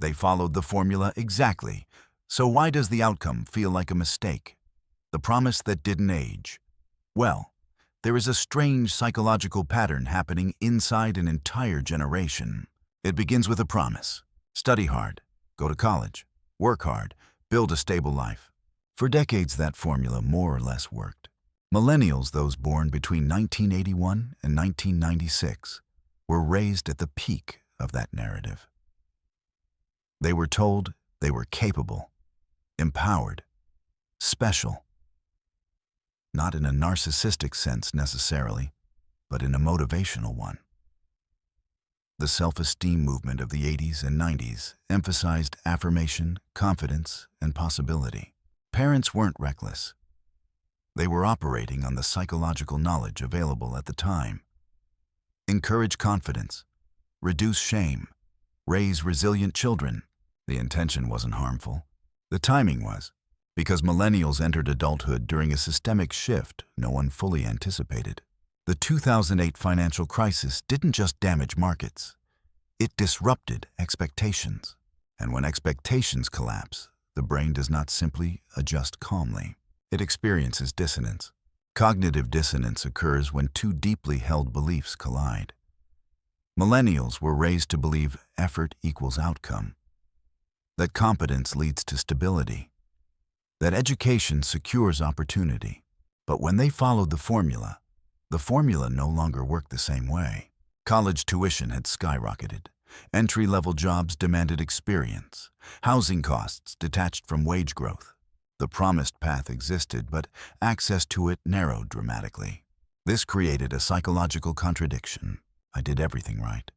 They followed the formula exactly. So why does the outcome feel like a mistake? The promise that didn't age. Well, there is a strange psychological pattern happening inside an entire generation. It begins with a promise. Study hard, go to college, work hard, build a stable life. For decades, that formula more or less worked. Millennials, those born between 1981 and 1996, were raised at the peak of that narrative. They were told they were capable, empowered, special. Not in a narcissistic sense necessarily, but in a motivational one. The self-esteem movement of the 80s and 90s emphasized affirmation, confidence, and possibility. Parents weren't reckless. They were operating on the psychological knowledge available at the time. Encourage confidence, reduce shame, raise resilient children. The intention wasn't harmful. The timing was, because millennials entered adulthood during a systemic shift no one fully anticipated. The 2008 financial crisis didn't just damage markets. It disrupted expectations. And when expectations collapse, the brain does not simply adjust calmly. It experiences dissonance. Cognitive dissonance occurs when two deeply held beliefs collide. Millennials were raised to believe effort equals outcome, that competence leads to stability, that education secures opportunity. But when they followed the formula no longer worked the same way. College tuition had skyrocketed. Entry-level jobs demanded experience. Housing costs detached from wage growth. The promised path existed, but access to it narrowed dramatically. This created a psychological contradiction. I did everything right.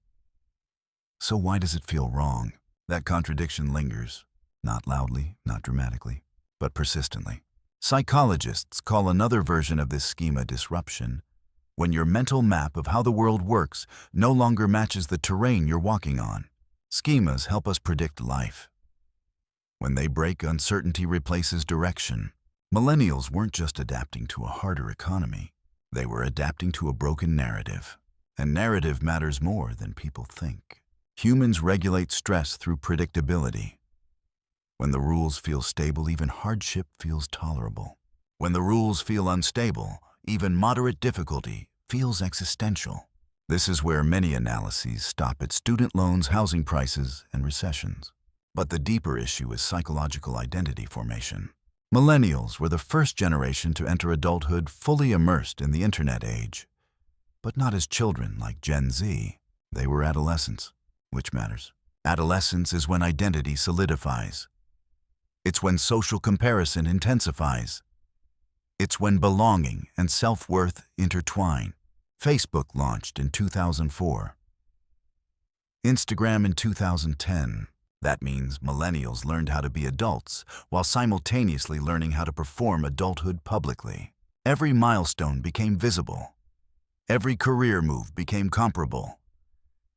So why does it feel wrong? That contradiction lingers, not loudly, not dramatically, but persistently. Psychologists call another version of this schema disruption, when your mental map of how the world works no longer matches the terrain you're walking on. Schemas help us predict life. When they break, uncertainty replaces direction. Millennials weren't just adapting to a harder economy. They were adapting to a broken narrative. And narrative matters more than people think. Humans regulate stress through predictability. When the rules feel stable, even hardship feels tolerable. When the rules feel unstable, even moderate difficulty feels existential. This is where many analyses stop at student loans, housing prices, and recessions. But the deeper issue is psychological identity formation. Millennials were the first generation to enter adulthood fully immersed in the internet age. But not as children like Gen Z. They were adolescents, which matters. Adolescence is when identity solidifies. It's when social comparison intensifies. It's when belonging and self-worth intertwine. Facebook launched in 2004. Instagram in 2010. That means millennials learned how to be adults while simultaneously learning how to perform adulthood publicly. Every milestone became visible. Every career move became comparable.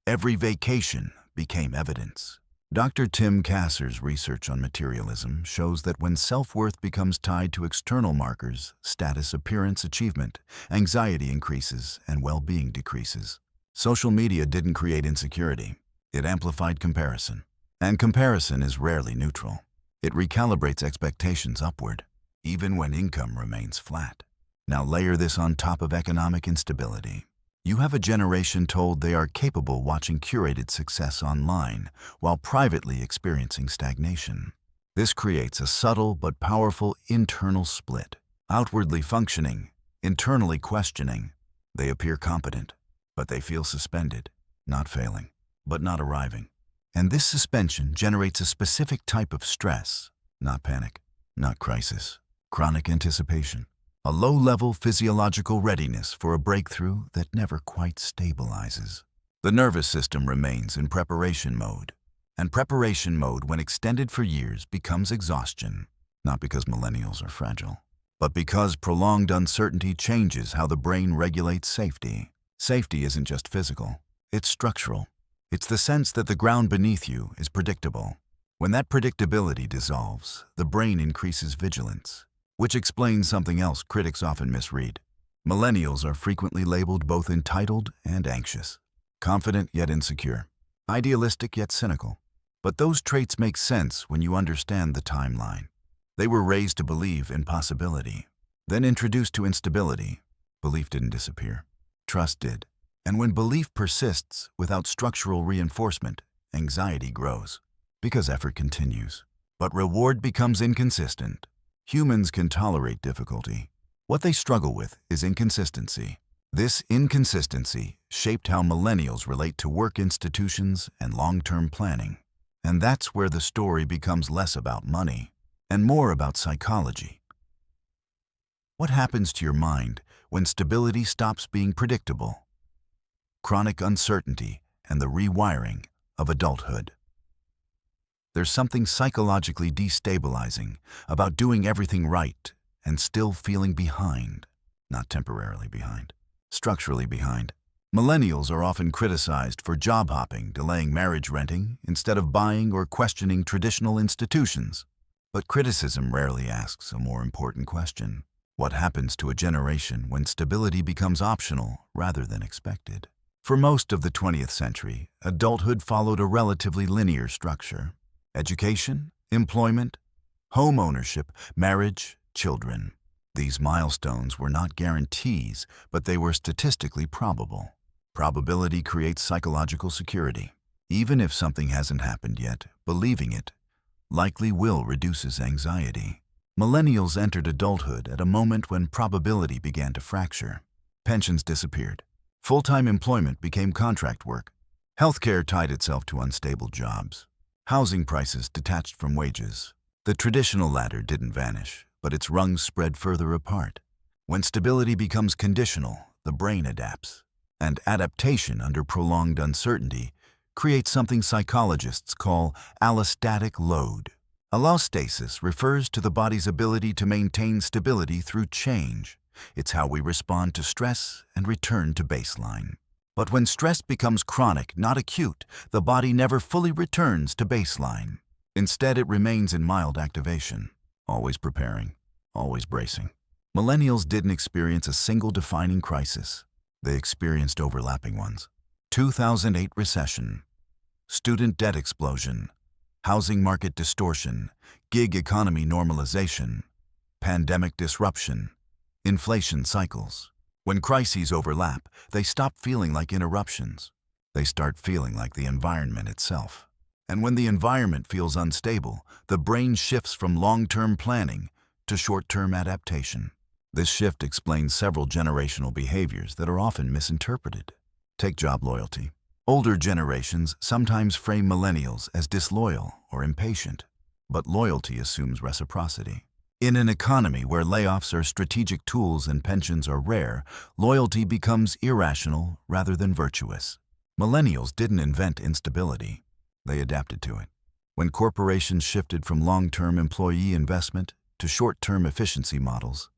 Every vacation became evidence. Dr. Tim Kasser's research on materialism shows that when self-worth becomes tied to external markers, status, appearance, achievement, anxiety increases and well-being decreases. Social media didn't create insecurity. It amplified comparison. And comparison is rarely neutral. It recalibrates expectations upward, even when income remains flat. Now layer this on top of economic instability. You have a generation told they are capable watching curated success online while privately experiencing stagnation. This creates a subtle but powerful internal split. Outwardly functioning, internally questioning. They appear competent, but they feel suspended, not failing, but not arriving. And this suspension generates a specific type of stress, not panic, not crisis, chronic anticipation. A low-level physiological readiness for a breakthrough that never quite stabilizes. The nervous system remains in preparation mode, and preparation mode, when extended for years, becomes exhaustion, not because millennials are fragile, but because prolonged uncertainty changes how the brain regulates safety. Safety isn't just physical, it's structural. It's the sense that the ground beneath you is predictable. When that predictability dissolves, the brain increases vigilance. Which explains something else critics often misread. Millennials are frequently labeled both entitled and anxious, confident yet insecure, idealistic yet cynical. But those traits make sense when you understand the timeline. They were raised to believe in possibility, then introduced to instability. Belief didn't disappear. Trust did. And when belief persists without structural reinforcement, anxiety grows, because effort continues. But reward becomes inconsistent. Humans can tolerate difficulty. What they struggle with is inconsistency. This inconsistency shaped how millennials relate to work institutions and long-term planning. And that's where the story becomes less about money and more about psychology. What happens to your mind when stability stops being predictable? Chronic uncertainty and the rewiring of adulthood. There's something psychologically destabilizing about doing everything right and still feeling behind. Not temporarily behind, structurally behind. Millennials are often criticized for job hopping, delaying marriage renting, instead of buying or questioning traditional institutions. But criticism rarely asks a more important question. What happens to a generation when stability becomes optional rather than expected? For most of the 20th century, adulthood followed a relatively linear structure. Education, employment, home ownership, marriage, children. These milestones were not guarantees, but they were statistically probable. Probability creates psychological security. Even if something hasn't happened yet, believing it likely will reduces anxiety. Millennials entered adulthood at a moment when probability began to fracture. Pensions disappeared. Full-time employment became contract work. Healthcare tied itself to unstable jobs. Housing prices detached from wages. The traditional ladder didn't vanish, but its rungs spread further apart. When stability becomes conditional, the brain adapts. And adaptation under prolonged uncertainty creates something psychologists call allostatic load. Allostasis refers to the body's ability to maintain stability through change. It's how we respond to stress and return to baseline. But when stress becomes chronic, not acute, the body never fully returns to baseline. Instead, it remains in mild activation, always preparing, always bracing. Millennials didn't experience a single defining crisis. They experienced overlapping ones. 2008 recession, student debt explosion, housing market distortion, gig economy normalization, pandemic disruption, inflation cycles. When crises overlap, they stop feeling like interruptions. They start feeling like the environment itself. And when the environment feels unstable, the brain shifts from long-term planning to short-term adaptation. This shift explains several generational behaviors that are often misinterpreted. Take job loyalty. Older generations sometimes frame millennials as disloyal or impatient, but loyalty assumes reciprocity. In an economy where layoffs are strategic tools and pensions are rare, loyalty becomes irrational rather than virtuous. Millennials didn't invent instability. They adapted to it. When corporations shifted from long-term employee investment to short-term efficiency models,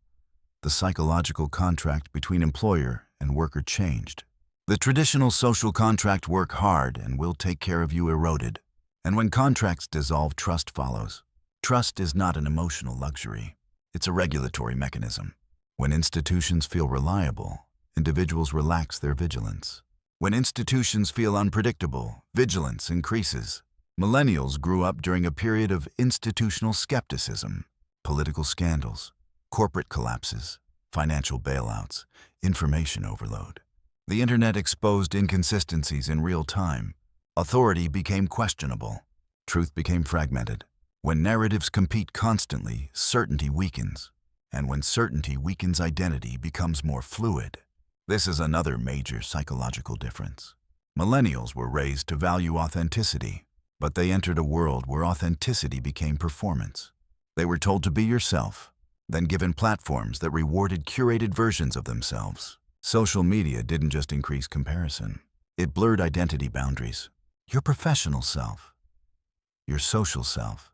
the psychological contract between employer and worker changed. The traditional social contract work hard and we'll take care of you eroded. And when contracts dissolve, trust follows. Trust is not an emotional luxury. It's a regulatory mechanism. When institutions feel reliable, individuals relax their vigilance. When institutions feel unpredictable, vigilance increases. Millennials grew up during a period of institutional skepticism, political scandals, corporate collapses, financial bailouts, information overload. The internet exposed inconsistencies in real time. Authority became questionable. Truth became fragmented. When narratives compete constantly, certainty weakens. And when certainty weakens, identity becomes more fluid. This is another major psychological difference. Millennials were raised to value authenticity, but they entered a world where authenticity became performance. They were told to be yourself, then given platforms that rewarded curated versions of themselves. Social media didn't just increase comparison. It blurred identity boundaries. Your professional self, your social self,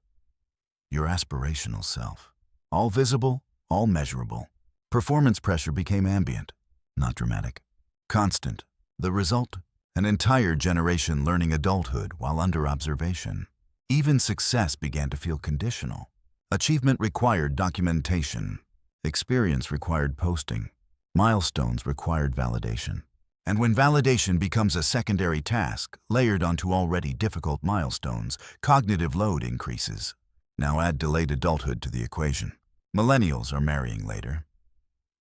your aspirational self. All visible, all measurable. Performance pressure became ambient, not dramatic, constant. The result? An entire generation learning adulthood while under observation. Even success began to feel conditional. Achievement required documentation. Experience required posting. Milestones required validation. And when validation becomes a secondary task, layered onto already difficult milestones, cognitive load increases. Now add delayed adulthood to the equation. Millennials are marrying later,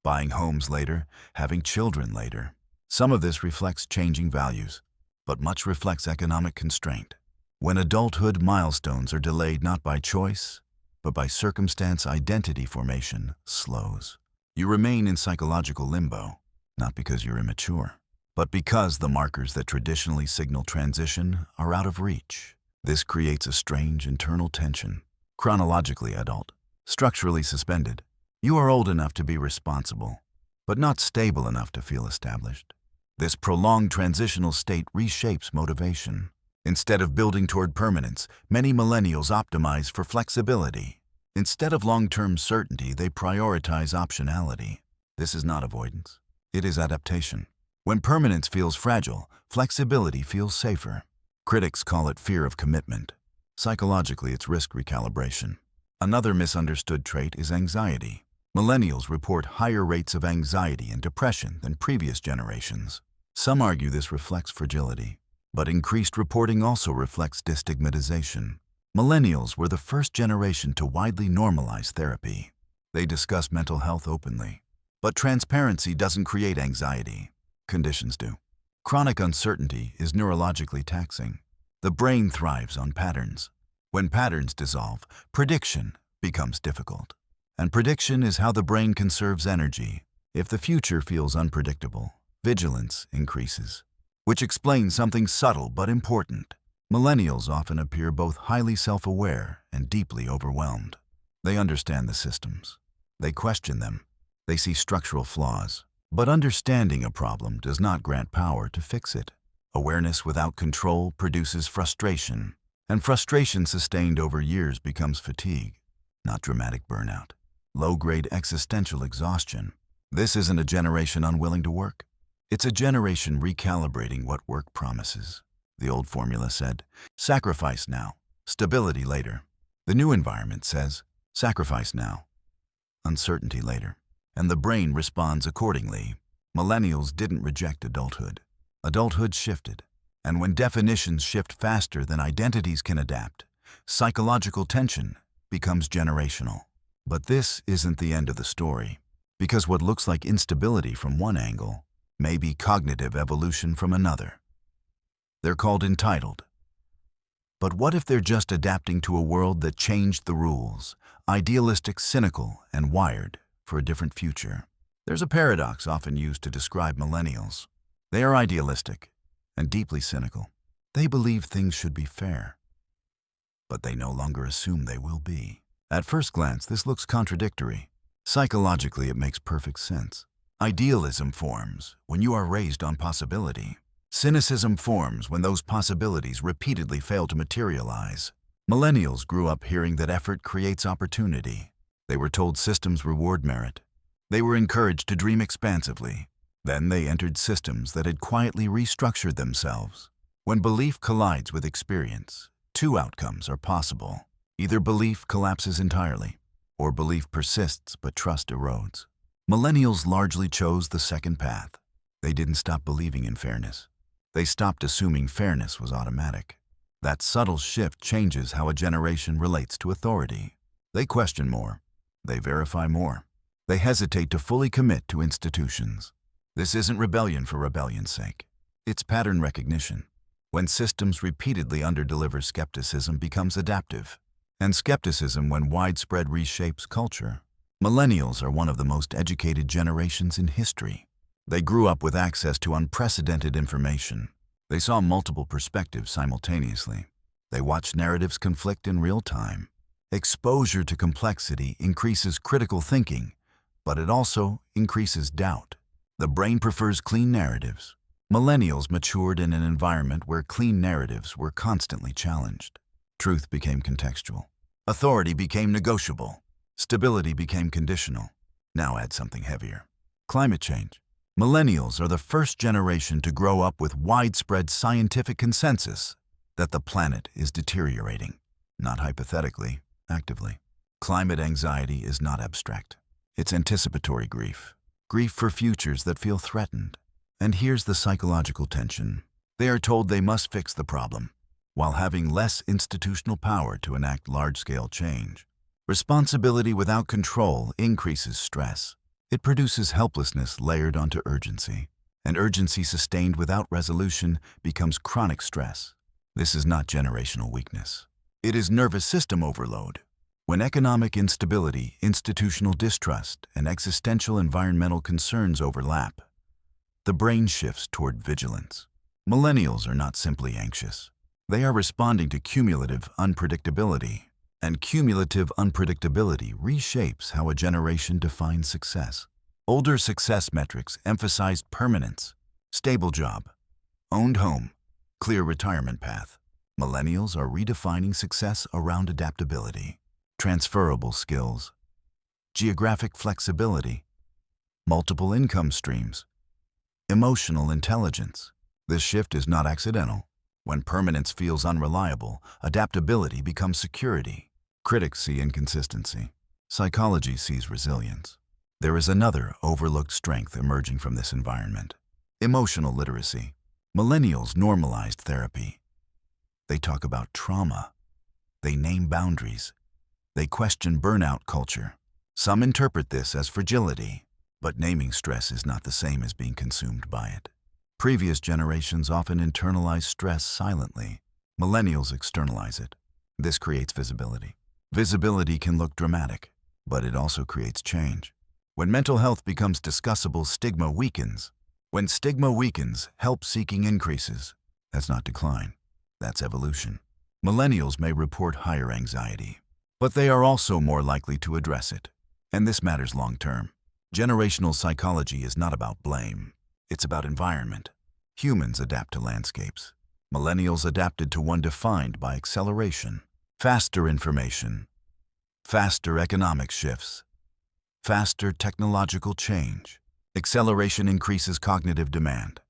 buying homes later, having children later. Some of this reflects changing values, but much reflects economic constraint. When adulthood milestones are delayed not by choice, but by circumstance, identity formation slows. You remain in psychological limbo, not because you're immature, but because the markers that traditionally signal transition are out of reach. This creates a strange internal tension. Chronologically adult, structurally suspended. You are old enough to be responsible, but not stable enough to feel established. This prolonged transitional state reshapes motivation. Instead of building toward permanence, many millennials optimize for flexibility. Instead of long-term certainty, they prioritize optionality. This is not avoidance. It is adaptation. When permanence feels fragile, flexibility feels safer. Critics call it fear of commitment. Psychologically, it's risk recalibration. Another misunderstood trait is anxiety. Millennials report higher rates of anxiety and depression than previous generations. Some argue this reflects fragility, but increased reporting also reflects destigmatization. Millennials were the first generation to widely normalize therapy. They discuss mental health openly. But transparency doesn't create anxiety. Conditions do. Chronic uncertainty is neurologically taxing. The brain thrives on patterns. When patterns dissolve, prediction becomes difficult. And prediction is how the brain conserves energy. If the future feels unpredictable, vigilance increases. Which explains something subtle but important. Millennials often appear both highly self-aware and deeply overwhelmed. They understand the systems. They question them. They see structural flaws. But understanding a problem does not grant power to fix it. Awareness without control produces frustration, and frustration sustained over years becomes fatigue, not dramatic burnout. Low-grade existential exhaustion. This isn't a generation unwilling to work. It's a generation recalibrating what work promises. The old formula said, sacrifice now, stability later. The new environment says, sacrifice now, uncertainty later. And the brain responds accordingly. Millennials didn't reject adulthood. Adulthood shifted. And when definitions shift faster than identities can adapt, psychological tension becomes generational. But this isn't the end of the story, because what looks like instability from one angle may be cognitive evolution from another. They're called entitled. But what if they're just adapting to a world that changed the rules, idealistic, cynical, and wired for a different future? There's a paradox often used to describe millennials. They are idealistic and deeply cynical. They believe things should be fair, but they no longer assume they will be. At first glance, this looks contradictory. Psychologically, it makes perfect sense. Idealism forms when you are raised on possibility. Cynicism forms when those possibilities repeatedly fail to materialize. Millennials grew up hearing that effort creates opportunity. They were told systems reward merit. They were encouraged to dream expansively. Then they entered systems that had quietly restructured themselves. When belief collides with experience, two outcomes are possible. Either belief collapses entirely, or belief persists but trust erodes. Millennials largely chose the second path. They didn't stop believing in fairness. They stopped assuming fairness was automatic. That subtle shift changes how a generation relates to authority. They question more. They verify more. They hesitate to fully commit to institutions. This isn't rebellion for rebellion's sake. It's pattern recognition. When systems repeatedly underdeliver, skepticism becomes adaptive. And skepticism, when widespread, reshapes culture. Millennials are one of the most educated generations in history. They grew up with access to unprecedented information. They saw multiple perspectives simultaneously. They watched narratives conflict in real time. Exposure to complexity increases critical thinking, but it also increases doubt. The brain prefers clean narratives. Millennials matured in an environment where clean narratives were constantly challenged. Truth became contextual. Authority became negotiable. Stability became conditional. Now add something heavier. Climate change. Millennials are the first generation to grow up with widespread scientific consensus that the planet is deteriorating. Not hypothetically, actively. Climate anxiety is not abstract. It's anticipatory grief. Grief for futures that feel threatened. And here's the psychological tension. They are told they must fix the problem, while having less institutional power to enact large-scale change. Responsibility without control increases stress. It produces helplessness layered onto urgency. And urgency sustained without resolution becomes chronic stress. This is not generational weakness. It is nervous system overload. When economic instability, institutional distrust, and existential environmental concerns overlap, the brain shifts toward vigilance. Millennials are not simply anxious. They are responding to cumulative unpredictability, and cumulative unpredictability reshapes how a generation defines success. Older success metrics emphasized permanence, stable job, owned home, clear retirement path. Millennials are redefining success around adaptability, transferable skills, geographic flexibility, multiple income streams, emotional intelligence. This shift is not accidental. When permanence feels unreliable, adaptability becomes security. Critics see inconsistency. Psychology sees resilience. There is another overlooked strength emerging from this environment: emotional literacy. Millennials normalized therapy. They talk about trauma. They name boundaries. They question burnout culture. Some interpret this as fragility, but naming stress is not the same as being consumed by it. Previous generations often internalize stress silently. Millennials externalize it. This creates visibility. Visibility can look dramatic, but it also creates change. When mental health becomes discussable, stigma weakens. When stigma weakens, help-seeking increases. That's not decline. That's evolution. Millennials may report higher anxiety, but they are also more likely to address it. And this matters long-term. Generational psychology is not about blame. It's about environment. Humans adapt to landscapes. Millennials adapted to one defined by acceleration, faster information, faster economic shifts, faster technological change. Acceleration increases cognitive demand.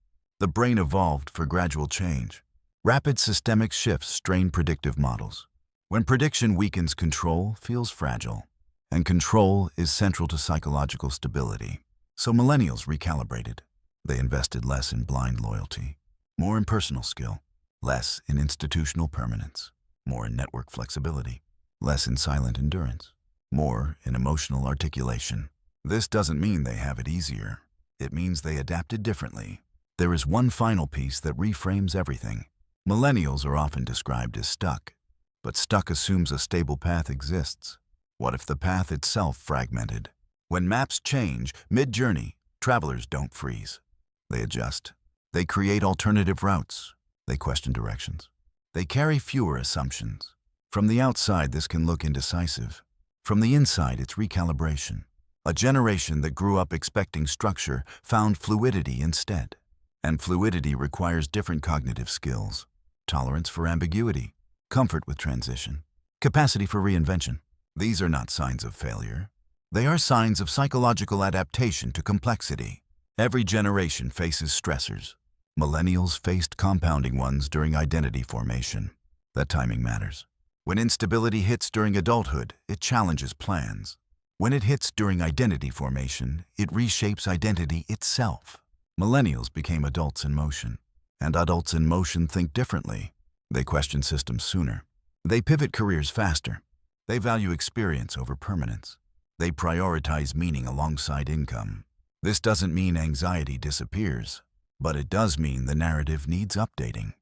The brain evolved for gradual change. Rapid systemic shifts strain predictive models. When prediction weakens, control feels fragile. And control is central to psychological stability. So millennials recalibrated. They invested less in blind loyalty, more in personal skill, less in institutional permanence, more in network flexibility, less in silent endurance, more in emotional articulation. This doesn't mean they have it easier. It means they adapted differently. There is one final piece that reframes everything. Millennials are often described as stuck, but stuck assumes a stable path exists. What if the path itself fragmented? When maps change mid-journey, travelers don't freeze. They adjust. They create alternative routes. They question directions. They carry fewer assumptions. From the outside, this can look indecisive. From the inside, it's recalibration. A generation that grew up expecting structure found fluidity instead. And fluidity requires different cognitive skills: tolerance for ambiguity, comfort with transition, capacity for reinvention. These are not signs of failure. They are signs of psychological adaptation to complexity. Every generation faces stressors. Millennials faced compounding ones during identity formation. That timing matters. When instability hits during adulthood, it challenges plans. When it hits during identity formation, it reshapes identity itself. Millennials became adults in motion. And adults in motion think differently. They question systems sooner. They pivot careers faster. They value experience over permanence. They prioritize meaning alongside income. This doesn't mean anxiety disappears, but it does mean the narrative needs updating.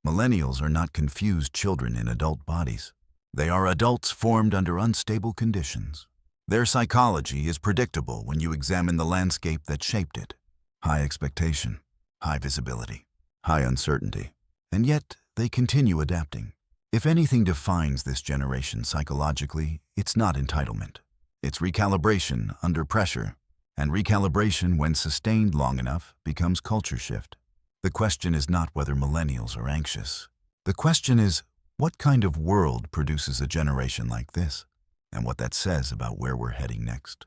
Millennials are not confused children in adult bodies. They are adults formed under unstable conditions. Their psychology is predictable when you examine the landscape that shaped it. High expectation, high visibility, high uncertainty, and yet they continue adapting. If anything defines this generation psychologically, it's not entitlement. It's recalibration under pressure. And recalibration, when sustained long enough, becomes culture shift. The question is not whether millennials are anxious. The question is, what kind of world produces a generation like this, and what that says about where we're heading next.